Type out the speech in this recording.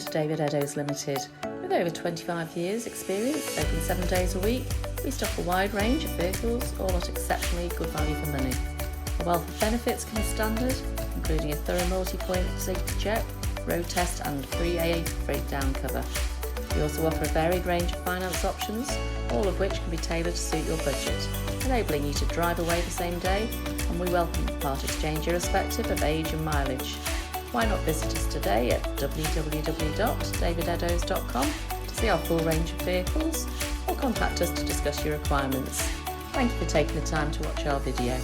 to David Eddowes Limited. With over 25 years experience, open 7 days a week, we stock a wide range of vehicles, all at exceptionally good value for money. A wealth of benefits come as standard, including a thorough multi-point safety check, road test and free AA breakdown cover. We also offer a varied range of finance options, all of which can be tailored to suit your budget, enabling you to drive away the same day, and we welcome part exchange irrespective of age and mileage. Why not visit us today at www.davideddowes.com to see our full range of vehicles, or contact us to discuss your requirements. Thank you for taking the time to watch our video.